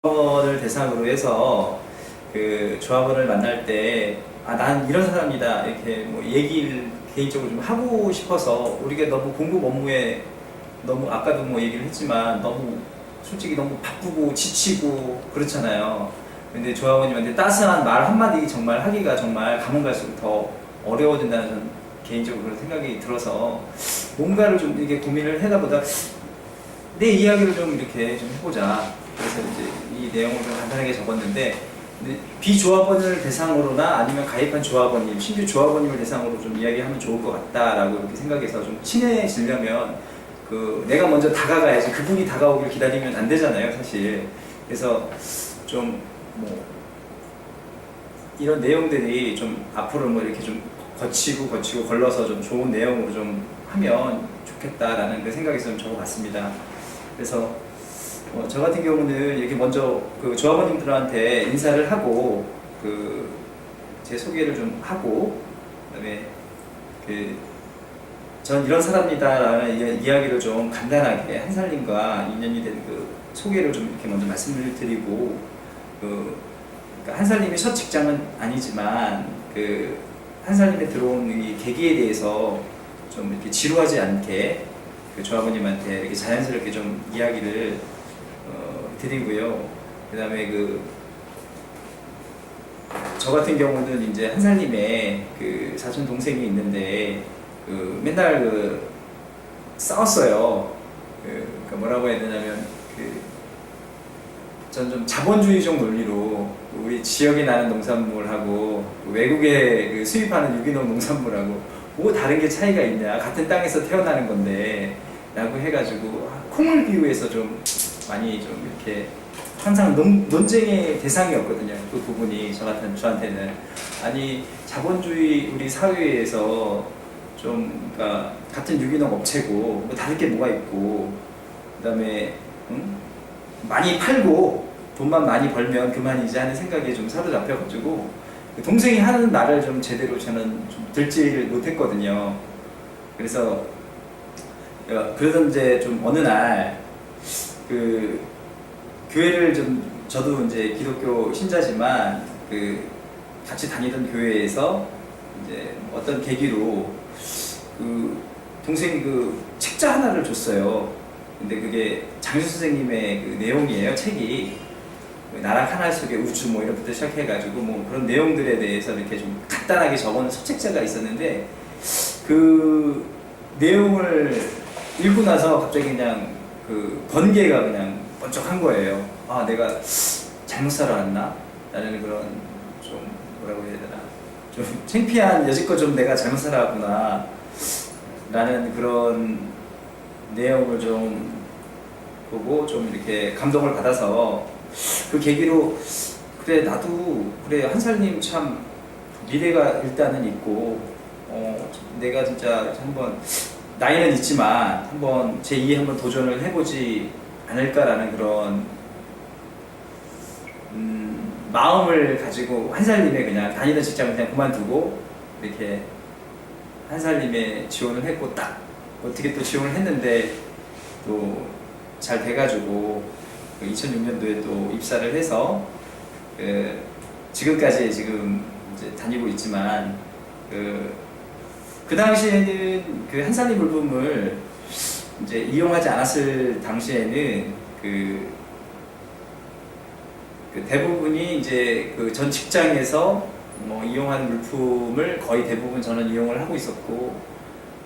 조합원을 대상으로 해서 그 조합원을 만날 때 난 이런 사람이다 이렇게 뭐 얘기를 개인적으로 좀 하고 싶어서 우리가 너무 공급 업무에 너무 아까도 뭐 얘기를 했지만 너무 솔직히 너무 바쁘고 지치고 그렇잖아요. 근데 조합원님한테 따스한 말 한마디 정말 하기가 정말 가면 갈수록 더 어려워진다는 저는 개인적으로 그런 생각이 들어서 뭔가를 좀 이렇게 고민을 해다 보다 내 이야기를 좀 이렇게 좀 해보자. 그래서 이제 이 내용을 좀 간단하게 적었는데 비조합원을 대상으로나 아니면 가입한 조합원님, 신규 조합원님을 대상으로 좀 이야기하면 좋을 것 같다라고 이렇게 생각해서 좀 친해지려면 내가 먼저 다가가야지 그분이 다가오길 기다리면 안 되잖아요, 사실. 그래서 좀 뭐 이런 내용들이 좀 앞으로 뭐 이렇게 좀 거치고 걸러서 좀 좋은 내용으로 좀 하면 좋겠다라는 그 생각에서 좀 적어봤습니다. 그래서 저 같은 경우는 이렇게 먼저 그 조합원님들한테 인사를 하고 제 소개를 좀 하고 그다음에 전 이런 사람이다라는 이야기를 좀 간단하게 한살님과 인연이 된 소개를 좀 이렇게 먼저 말씀을 드리고 그러니까 한살님의 첫 직장은 아니지만 한살님에 들어온 이 계기에 대해서 좀 이렇게 지루하지 않게 조합원님한테 이렇게 자연스럽게 좀 이야기를 드리고요. 그 다음에 저 같은 경우는 이제 한살님의 사촌 동생이 있는데 맨날 싸웠어요. 그러니까 뭐라고 해야 되냐면 전 좀 자본주의적 논리로 우리 지역에 나는 농산물하고 외국에 수입하는 유기농 농산물하고 뭐 다른 게 차이가 있냐, 같은 땅에서 태어나는 건데 라고 해가지고 콩을 비유해서 좀 많이 좀 이렇게 항상 논쟁의 대상이었거든요. 그 부분이 저한테는 아니 자본주의 우리 사회에서 좀 그러니까 같은 유기농 업체고 뭐 다를 게 뭐가 있고 그다음에 많이 팔고 돈만 많이 벌면 그만이지 하는 생각에 좀 사로잡혀가지고 동생이 하는 말을 좀 제대로 저는 좀 듣지를 못했거든요. 그래서 그러던 이제 좀 어느 날 교회를 좀 저도 이제 기독교 신자지만 같이 다니던 교회에서 이제 어떤 계기로 동생이 책자 하나를 줬어요. 근데 그게 장수 선생님의 내용이에요. 책이 나락 하나 속의 우주 뭐 이런 부터 시작해가지고 뭐 그런 내용들에 대해서 이렇게 좀 간단하게 적어놓은 서책자가 있었는데 그 내용을 읽고 나서 갑자기 그냥 번개가 그냥 번쩍한 거예요. 내가 잘못 살아왔나? 라는 그런 좀 뭐라고 해야 되나? 좀 창피한 여지껏 좀 내가 잘못 살아왔구나 라는 그런 내용을 좀 보고 좀 이렇게 감동을 받아서 그 계기로 그래 나도 그래 한살님 참 미래가 일단은 있고 내가 진짜 한번 나이는 있지만 한번 제2의 한번 도전을 해보지 않을까라는 그런 마음을 가지고 한살님의 그냥 다니던 직장을 그냥 그만두고 이렇게 한살님의 지원을 했고 딱 어떻게 또 지원을 했는데 또 잘 돼가지고 2006년도에 또 입사를 해서 지금까지 지금 이제 다니고 있지만 그 당시에는 한살림 물품을 이제 이용하지 않았을 당시에는 대부분이 이제 전 직장에서 뭐 이용하는 물품을 거의 대부분 저는 이용을 하고 있었고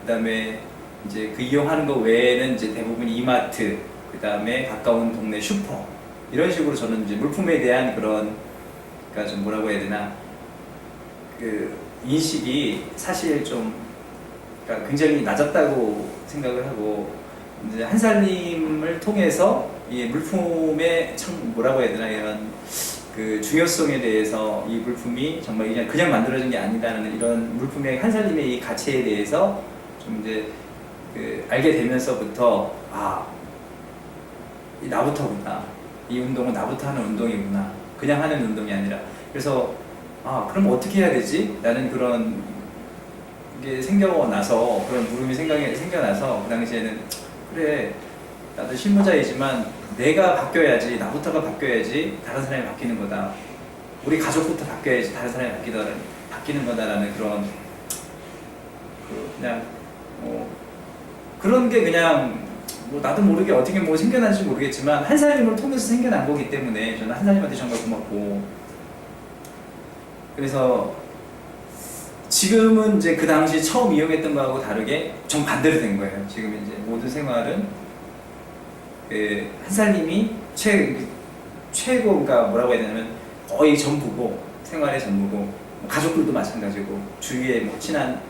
그다음에 이제 이용하는 거 외에는 이제 대부분 이마트 그다음에 가까운 동네 슈퍼 이런 식으로 저는 이제 물품에 대한 그러니까 좀 뭐라고 해야 되나 인식이 사실 좀 그러니까 굉장히 낮았다고 생각을 하고 이제 한살림을 통해서 이 물품의 참 뭐라고 해야 되나 이런 중요성에 대해서 이 물품이 정말 그냥 만들어진 게 아니다는 이런 물품의 한살림의 이 가치에 대해서 좀 이제 알게 되면서부터 나부터구나. 이 운동은 나부터 하는 운동이구나. 그냥 하는 운동이 아니라. 그래서 그럼 어떻게 해야 되지? 라는 그런 게 생겨나서 그런 물음이 생겨나서 그 당시에는 그래 나도 실무자이지만 내가 바뀌어야지, 나부터가 바뀌어야지 다른 사람이 바뀌는 거다. 우리 가족부터 바뀌어야지 다른 사람이 바뀌는 거다라는 그런 그냥 그런 게 그냥 나도 모르게 어떻게 뭐 생겨난지 모르겠지만 한사님을 통해서 생겨난 거기 때문에 저는 한사님한테 정말 고맙고, 그래서 지금은 이제 그 당시 처음 이용했던 거하고 다르게 정반대로 된 거예요. 지금 이제 모든 생활은 그 한사님이 최고, 그러니까 뭐라고 해야 되냐면 거의 전부고, 생활의 전부고, 가족들도 마찬가지고, 주위에 뭐 친한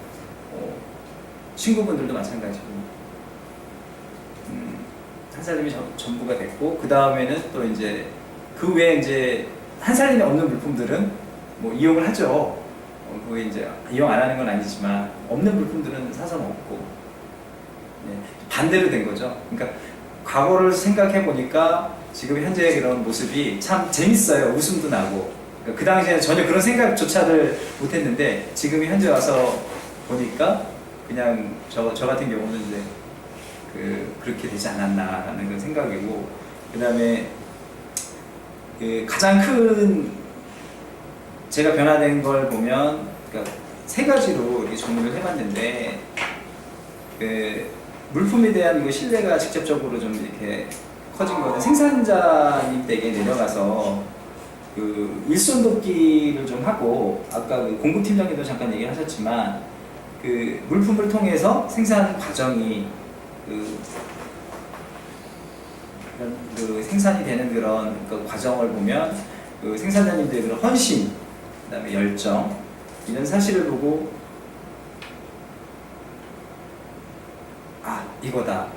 친구분들도 마찬가지고, 한사님이 전부가 됐고, 그 다음에는 또 이제 그 외에 이제 한사님이 없는 물품들은 뭐 이용을 하죠. 그게 이제 이용 안 하는 건 아니지만 없는 물품들은 사서 먹고, 네, 반대로 된 거죠. 그러니까 과거를 생각해 보니까 지금 현재의 그런 모습이 참 재밌어요. 웃음도 나고. 그러니까 그 당시에는 전혀 그런 생각조차를 못했는데 지금 현재 와서 보니까 그냥 저 같은 경우는 이제 그렇게 되지 않았나라는 그런 생각이고, 그 다음에 가장 큰 제가 변화된 걸 보면, 그러니까 세 가지로 이렇게 정리를 해봤는데, 물품에 대한 신뢰가 직접적으로 좀 이렇게 커진 거는 생산자님 댁에 내려가서 일손 돕기를 좀 하고, 아까 공급팀장님도 잠깐 얘기하셨지만 물품을 통해서 생산 과정이 생산이 되는 그런 과정을 보면 생산자님들의 그런 헌신, 그다음에 열정, 이런 사실을 보고 이거다,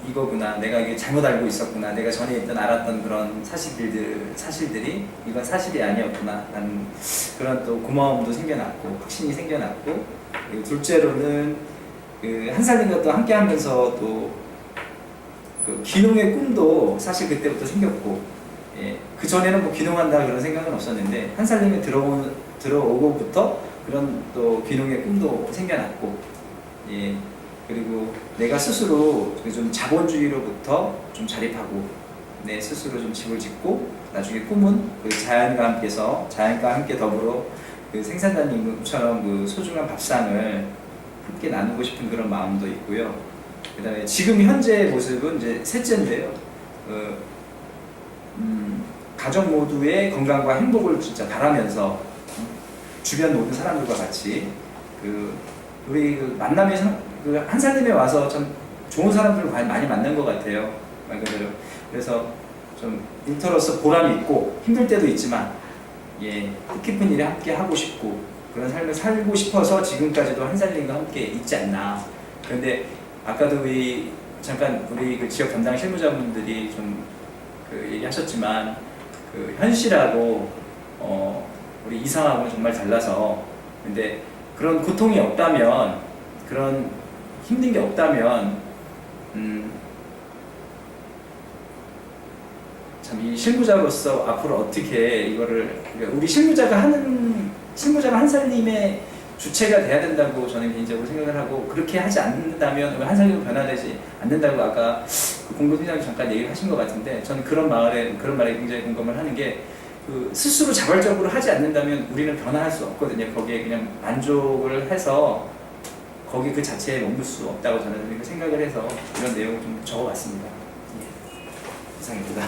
이거구나, 내가 이게 잘못 알고 있었구나, 내가 전에 알았던 그런 사실들이 이건 사실이 아니었구나 라는 그런 또 고마움도 생겨났고, 확신이 생겨났고, 그리고 둘째로는 한살님과 또 함께 하면서 또 귀농의 꿈도 사실 그때부터 생겼고, 그 전에는 뭐 귀농한다 그런 생각은 없었는데 한살님이 들어오고부터 그런 또 귀농의 꿈도 생겨났고, 그리고 내가 스스로 좀 자본주의로부터 좀 자립하고 내 스스로 좀 집을 짓고, 나중에 꿈은 자연과 함께 더불어 생산자님처럼 소중한 밥상을 함께 나누고 싶은 그런 마음도 있고요. 그 다음에 지금 현재의 모습은 이제 셋째인데요. 가족 모두의 건강과 행복을 진짜 바라면서 주변 모든 사람들과 같이 우리 만남의 한살림에 와서 참 좋은 사람들을 많이 만난 것 같아요. 말 그대로. 그래서 좀 인터로서 보람이 있고 힘들 때도 있지만 뜻깊은 일에 함께 하고 싶고 그런 삶을 살고 싶어서 지금까지도 한살림과 함께 있지 않나. 그런데 아까도 잠깐 우리 지역 담당 실무자분들이 좀 얘기하셨지만 현실하고 우리 이상하고는 정말 달라서, 근데 그런 고통이 없다면, 그런 힘든 게 없다면 참 이 실무자로서 앞으로 어떻게 이거를, 우리 실무자가 한살림의 주체가 돼야 된다고 저는 개인적으로 생각을 하고, 그렇게 하지 않는다면 한살림은 변화되지 않는다고 아까 공동팀장님 잠깐 얘기를 하신 것 같은데, 저는 그런 말에 굉장히 공감을 하는 게, 스스로 자발적으로 하지 않는다면 우리는 변화할 수 없거든요. 거기에 그냥 만족을 해서 거기 그 자체에 머물 수 없다고 저는 생각을 해서 이런 내용을 좀 적어봤습니다. 이상입니다.